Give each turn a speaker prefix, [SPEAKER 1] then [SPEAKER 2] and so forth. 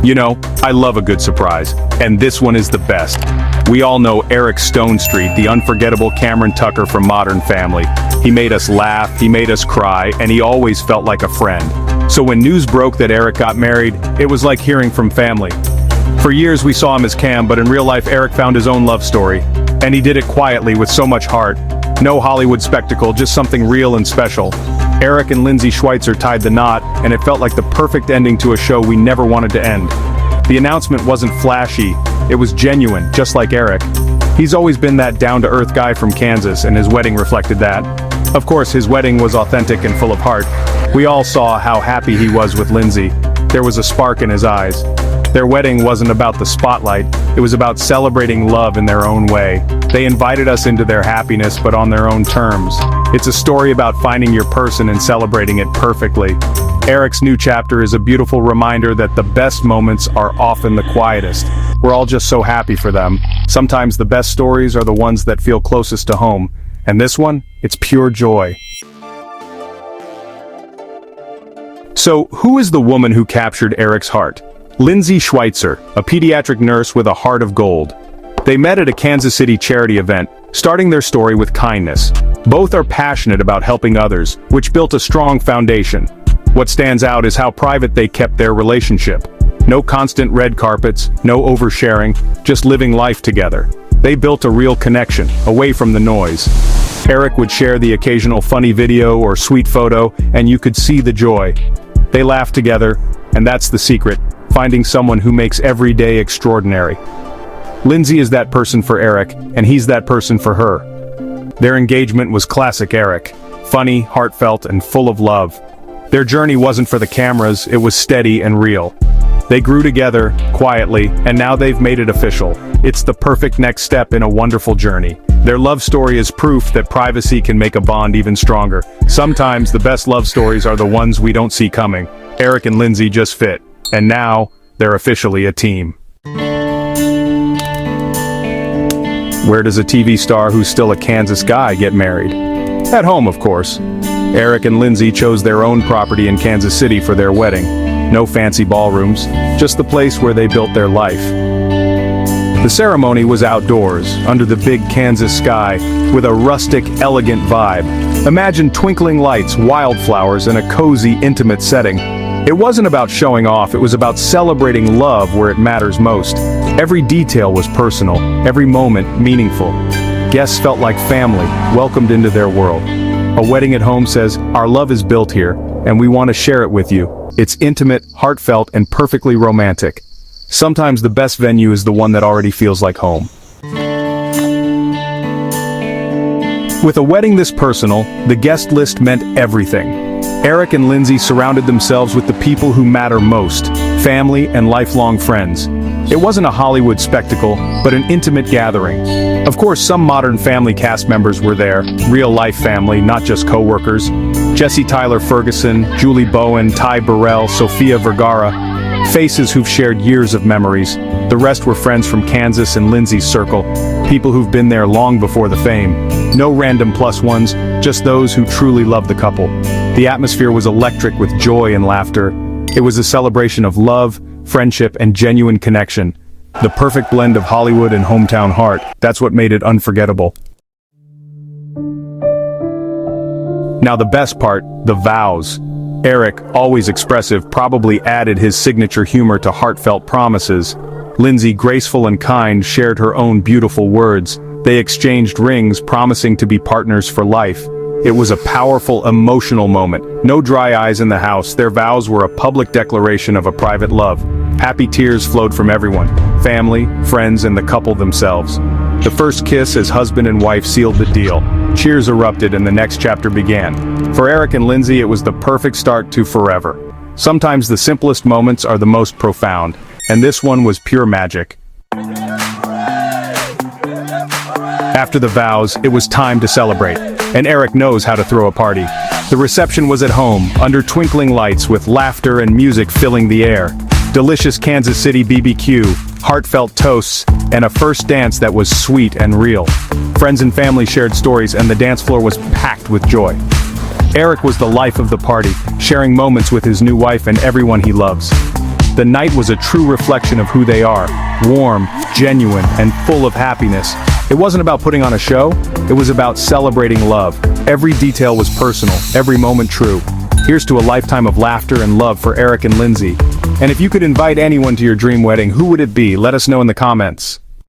[SPEAKER 1] You know, I love a good surprise, and this one is the best. We all know Eric Stonestreet, the unforgettable Cameron Tucker from Modern Family. He made us laugh, he made us cry, and he always felt like a friend. So when news broke that Eric got married, it was like hearing from family. For years we saw him as Cam, but in real life Eric found his own love story. And he did it quietly with so much heart. No Hollywood spectacle, just something real and special. Eric and Lindsay Schweitzer tied the knot, and it felt like the perfect ending to a show we never wanted to end. The announcement wasn't flashy, it was genuine, just like Eric. He's always been that down-to-earth guy from Kansas, and his wedding reflected that. Of course, his wedding was authentic and full of heart. We all saw how happy he was with Lindsay. There was a spark in his eyes. Their wedding wasn't about the spotlight, it was about celebrating love in their own way. They invited us into their happiness, but on their own terms. It's a story about finding your person and celebrating it perfectly. Eric's new chapter is a beautiful reminder that the best moments are often the quietest. We're all just so happy for them. Sometimes the best stories are the ones that feel closest to home. And this one, it's pure joy. So, who is the woman who captured Eric's heart? Lindsay Schweitzer, a pediatric nurse with a heart of gold. They met at a Kansas City charity event, starting their story with kindness. Both are passionate about helping others, which built a strong foundation. What stands out is how private they kept their relationship. No constant red carpets, no oversharing, just living life together. They built a real connection, away from the noise. Eric would share the occasional funny video or sweet photo, and you could see the joy. They laughed together, and that's the secret, finding someone who makes every day extraordinary. Lindsay is that person for Eric, and he's that person for her. Their engagement was classic Eric, funny, heartfelt, and full of love. Their journey wasn't for the cameras, it was steady and real. They grew together, quietly, and now they've made it official. It's the perfect next step in a wonderful journey. Their love story is proof that privacy can make a bond even stronger. Sometimes the best love stories are the ones we don't see coming. Eric and Lindsay just fit. And now, they're officially a team. Where does a TV star who's still a Kansas guy get married? At home, of course. Eric and Lindsay chose their own property in Kansas City for their wedding. No fancy ballrooms, just the place where they built their life. The ceremony was outdoors, under the big Kansas sky, with a rustic, elegant vibe. Imagine twinkling lights, wildflowers, and a cozy, intimate setting. It wasn't about showing off, it was about celebrating love where it matters most. Every detail was personal, every moment meaningful. Guests felt like family, welcomed into their world. A wedding at home says, "Our love is built here, and we want to share it with you." It's intimate, heartfelt, and perfectly romantic. Sometimes the best venue is the one that already feels like home. With a wedding this personal, the guest list meant everything. Eric and Lindsay surrounded themselves with the people who matter most, family and lifelong friends. It wasn't a Hollywood spectacle, but an intimate gathering. Of course, some Modern Family cast members were there, real-life family, not just co-workers. Jesse Tyler Ferguson, Julie Bowen, Ty Burrell, Sofia Vergara. Faces who've shared years of memories. The rest were friends from Kansas and Lindsay's circle, people who've been there long before the fame. No random plus ones, just those who truly love the couple. The atmosphere was electric with joy and laughter. It was a celebration of love, friendship, and genuine connection. The perfect blend of Hollywood and hometown heart. That's what made it unforgettable. Now the best part, the vows. Eric, always expressive, probably added his signature humor to heartfelt promises. Lindsay, graceful and kind, shared her own beautiful words. They exchanged rings, promising to be partners for life. It was a powerful, emotional moment. No dry eyes in the house. Their vows were a public declaration of a private love. Happy tears flowed from everyone, family, friends, and the couple themselves. The first kiss as husband and wife sealed the deal. Cheers erupted and the next chapter began. For Eric and Lindsay, it was the perfect start to forever. Sometimes the simplest moments are the most profound, and this one was pure magic. After the vows, it was time to celebrate, and Eric knows how to throw a party. The reception was at home, under twinkling lights with laughter and music filling the air. Delicious Kansas City BBQ, heartfelt toasts, and a first dance that was sweet and real. Friends and family shared stories and the dance floor was packed with joy. Eric was the life of the party, sharing moments with his new wife and everyone he loves. The night was a true reflection of who they are, warm, genuine, and full of happiness. It wasn't about putting on a show, it was about celebrating love. Every detail was personal, every moment true. Here's to a lifetime of laughter and love for Eric and Lindsay. And if you could invite anyone to your dream wedding, who would it be? Let us know in the comments.